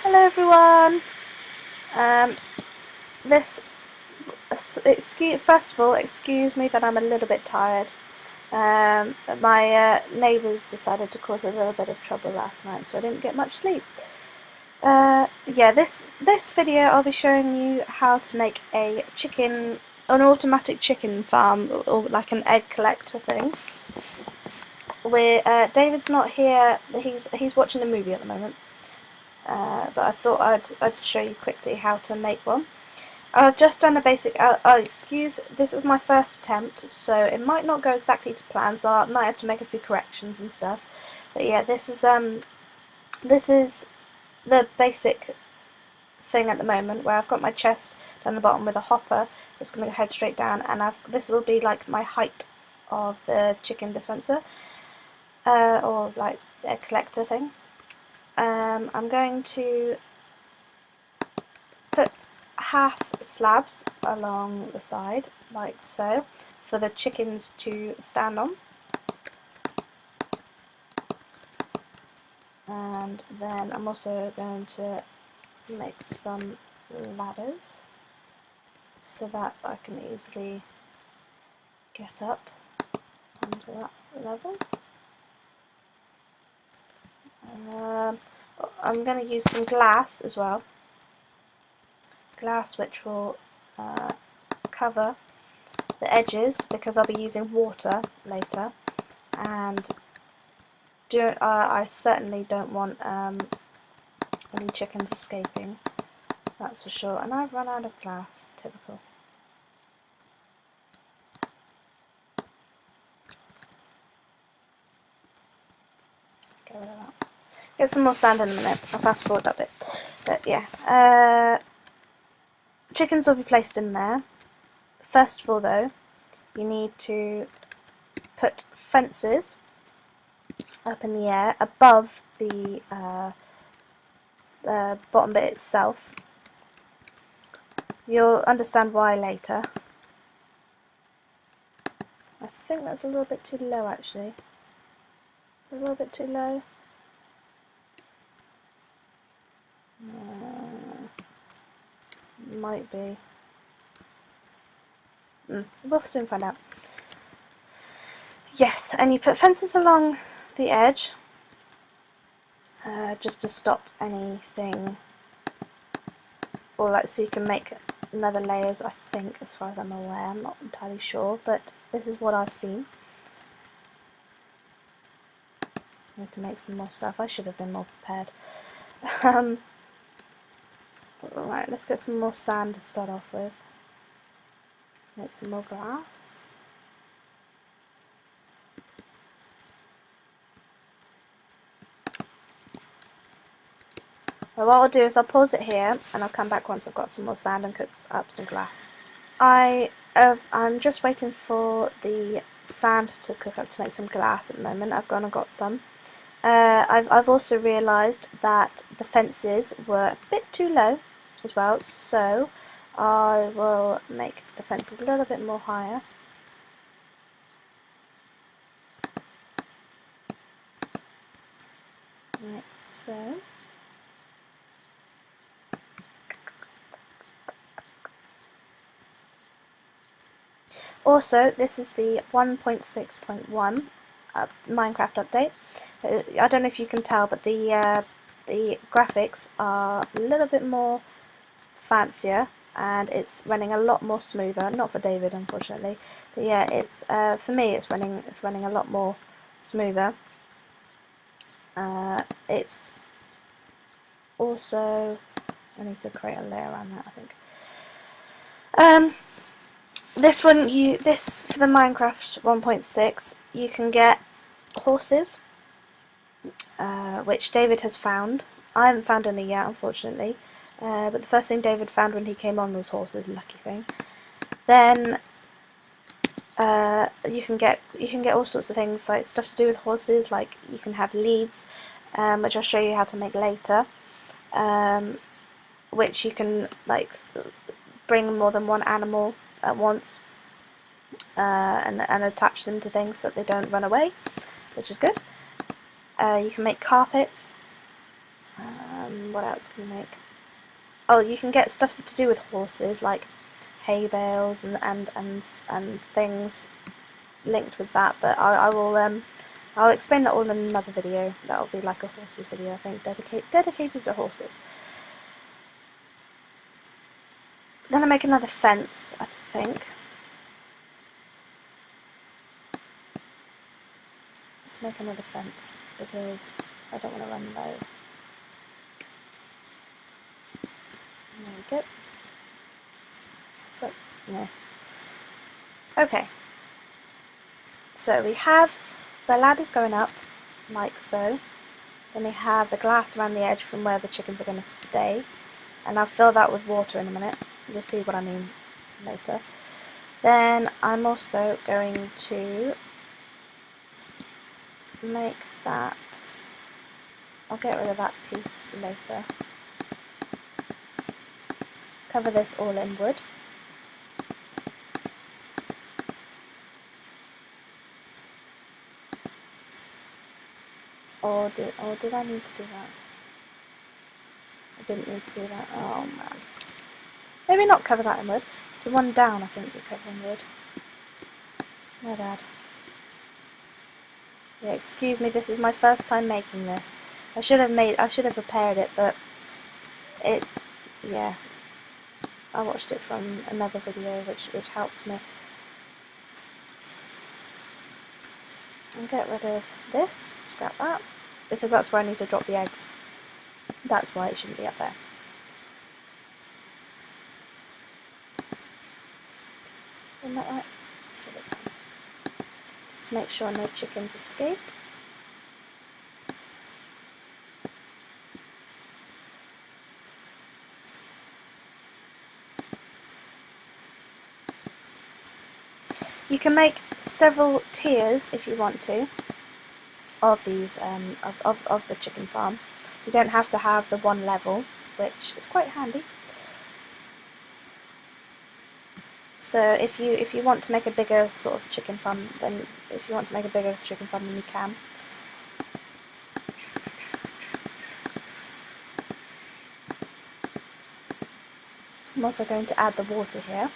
Hello everyone. First of all, excuse me that I'm a little bit tired. My neighbours decided to cause a little bit of trouble last night, so I didn't get much sleep. Yeah, this video I'll be showing you how to make an automatic chicken farm, or like an egg collector thing. David's not here. He's watching a movie at the moment. But I thought I'd show you quickly how to make one. I've just done a basic. This is my first attempt, so it might not go exactly to plan. So I might have to make a few corrections and stuff. But yeah, this is the basic thing at the moment, where I've got my chest down the bottom with a hopper that's going to head straight down, and this will be like my height of the chicken dispenser, or like egg collector thing. I'm going to put half slabs along the side, like so, for the chickens to stand on. And then I'm also going to make some ladders so that I can easily get up onto that level. I'm going to use some glass as well. Glass which will cover the edges, because I'll be using water later, and I certainly don't want any chickens escaping, that's for sure. And I've run out of glass, typical. Get rid of that. Get some more sand in a minute. I'll fast forward that bit. But yeah, chickens will be placed in there. First of all though, you need to put fences up in the air above the bottom bit itself. You'll understand why later. I think that's a little bit too low actually. A little bit too low. Might be. We'll soon find out. Yes, and you put fences along the edge, just to stop anything, or like so you can make another layers. I think, as far as I'm aware, I'm not entirely sure, but this is what I've seen. I need to make some more stuff. I should have been more prepared. Right, let's get some more sand to start off with. Make some more glass. Well, what I'll do is I'll pause it here, and I'll come back once I've got some more sand and cooked up some glass. I'm just waiting for the sand to cook up to make some glass at the moment. I've gone and got some. I've also realised that the fences were a bit too low as well, so I will make the fences a little bit more higher. Like so. Also, this is the 1.6.1 Minecraft update. I don't know if you can tell, but the graphics are a little bit more fancier, and it's running a lot more smoother. Not for David, unfortunately, but yeah, it's for me. It's running a lot more smoother. It's also, I need to create a layer around that, I think. This one, for the Minecraft 1.6, you can get horses, which David has found. I haven't found any yet, unfortunately. But the first thing David found when he came on was horses. Lucky thing. Then you can get all sorts of things, like stuff to do with horses. Like you can have leads, which I'll show you how to make later. Which you can like bring more than one animal at once, and attach them to things so that they don't run away, which is good. You can make carpets. What else can you make? Oh, you can get stuff to do with horses, like hay bales and things linked with that. But I'll explain that all in another video. That'll be like a horses video, I think, dedicated to horses. I'm gonna make another fence, I think. Let's make another fence because I don't want to run low. There we go. So, yeah. Okay. So we have the ladders going up, like so. Then we have the glass around the edge from where the chickens are going to stay. And I'll fill that with water in a minute. You'll see what I mean later. Then I'm also going to make that. I'll get rid of that piece later. Cover this all in wood. Or did I need to do that? I didn't need to do that. Oh man. Maybe not cover that in wood. It's the one down I think you cover in wood. My bad. Yeah, excuse me, this is my first time making this. I should have prepared it, but yeah. I watched it from another video which helped me. And get rid of this, scrap that, because that's where I need to drop the eggs. That's why it shouldn't be up there. Isn't that right? Should have done. Just to make sure no chickens escape. You can make several tiers if you want to of these of the chicken farm. You don't have to have the one level, which is quite handy. So if you want to make a bigger sort of chicken farm, then you can. I'm also going to add the water here.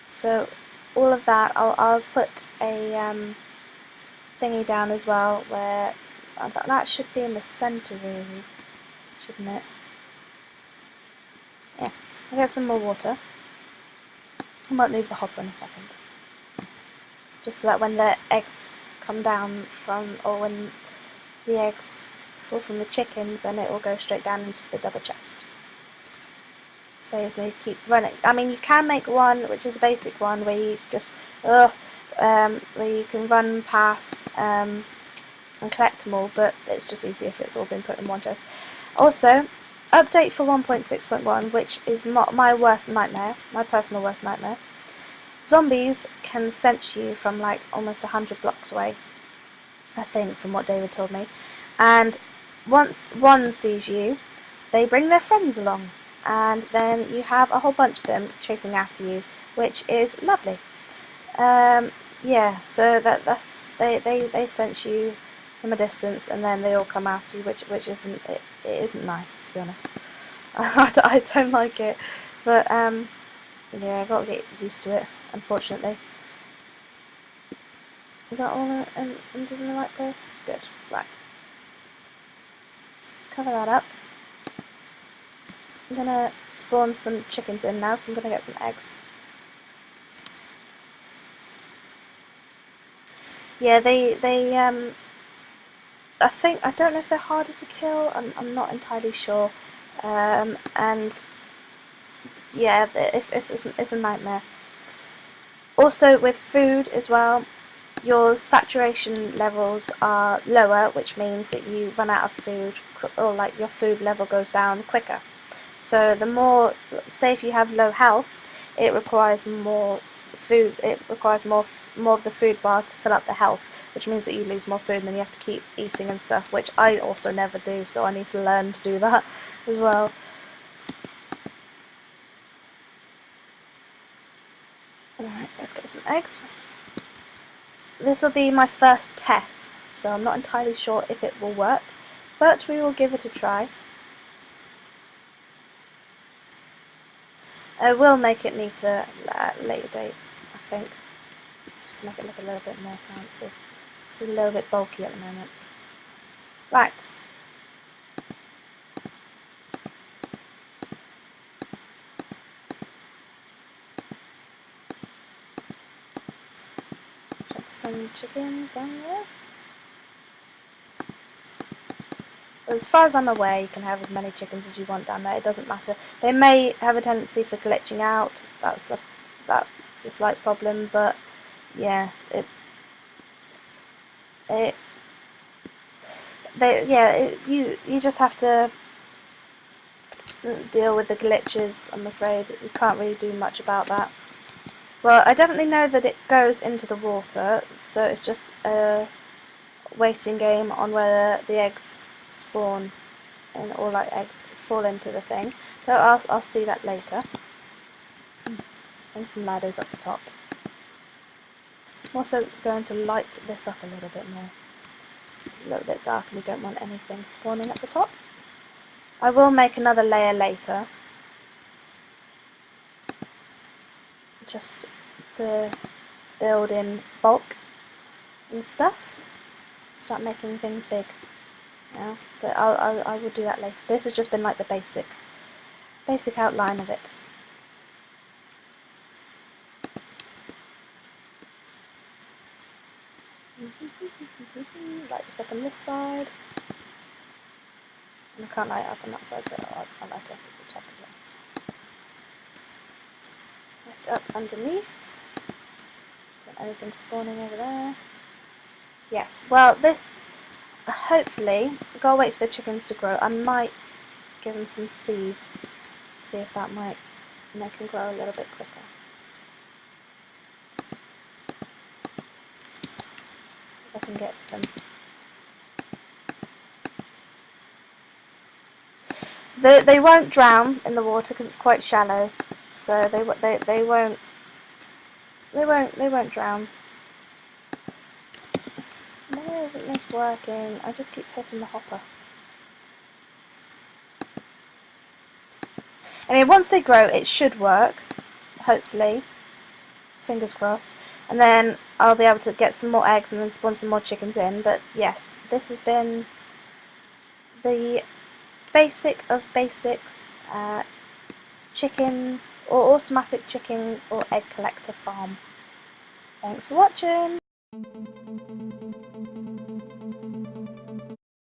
So all of that, I'll put a thingy down as well where that should be in the centre really, shouldn't it? Yeah, I'll get some more water. I might move the hopper in a second, just so that when the eggs come down or when the eggs fall from the chickens, then it will go straight down into the double chest. Saves me keep running. I mean, you can make one which is a basic one where you just where you can run past and collect them all, but it's just easier if it's all been put in one chest. Also, update for 1.6.1, which is my worst nightmare, my personal worst nightmare. Zombies can sense you from like almost 100 blocks away, I think, from what David told me. And once one sees you, they bring their friends along, and then you have a whole bunch of them chasing after you, which is lovely. Yeah, so they sense you from a distance, and then they all come after you, which isn't it isn't nice, to be honest. I don't like it, but yeah, I've got to get used to it, unfortunately. Is that all in the right place? Good. Right. Cover that up. I'm gonna spawn some chickens in now, so I'm gonna get some eggs. Yeah, I don't know if they're harder to kill. I'm not entirely sure. And yeah, it's a nightmare. Also, with food as well, your saturation levels are lower, which means that you run out of food, or like your food level goes down quicker. So the more, say if you have low health, it requires more food. It requires more of the food bar to fill up the health, which means that you lose more food and then you have to keep eating and stuff, which I also never do. So I need to learn to do that as well. Alright, let's get some eggs. this will be my first test, so I'm not entirely sure if it will work, but we will give it a try. I will make it neater at a later date, I think, just to make it look a little bit more fancy. It's a little bit bulky at the moment. Right. Chuck some chickens down there. As far as I'm aware, you can have as many chickens as you want down there. It doesn't matter. They may have a tendency for glitching out. That's a slight problem, but yeah, you just have to deal with the glitches. I'm afraid you can't really do much about that. Well, I definitely know that it goes into the water, so it's just a waiting game on whether the eggs spawn or like eggs fall into the thing. So I'll see that later. And some ladders up the top. I'm also going to light this up a little bit more. A little bit dark, and we don't want anything spawning at the top. I will make another layer later, just to build in bulk and stuff. Start making things big. Yeah, but I will do that later. This has just been like the basic outline of it. Light this up on this side. And I can't light it up on that side, but I'll light it up at the top of it. Light it up underneath. Got anything spawning over there? Yes. Well, this hopefully, I've got to wait for the chickens to grow. I might give them some seeds, see if that might make them grow a little bit quicker. If I can get to them. They won't drown in the water because it's quite shallow, so they won't drown. Why isn't this working? I just keep hitting the hopper. Anyway, once they grow, it should work. Hopefully, fingers crossed. And then I'll be able to get some more eggs and then spawn some more chickens in. But yes, this has been the basic of basics chicken or automatic chicken or egg collector farm. Thanks for watching.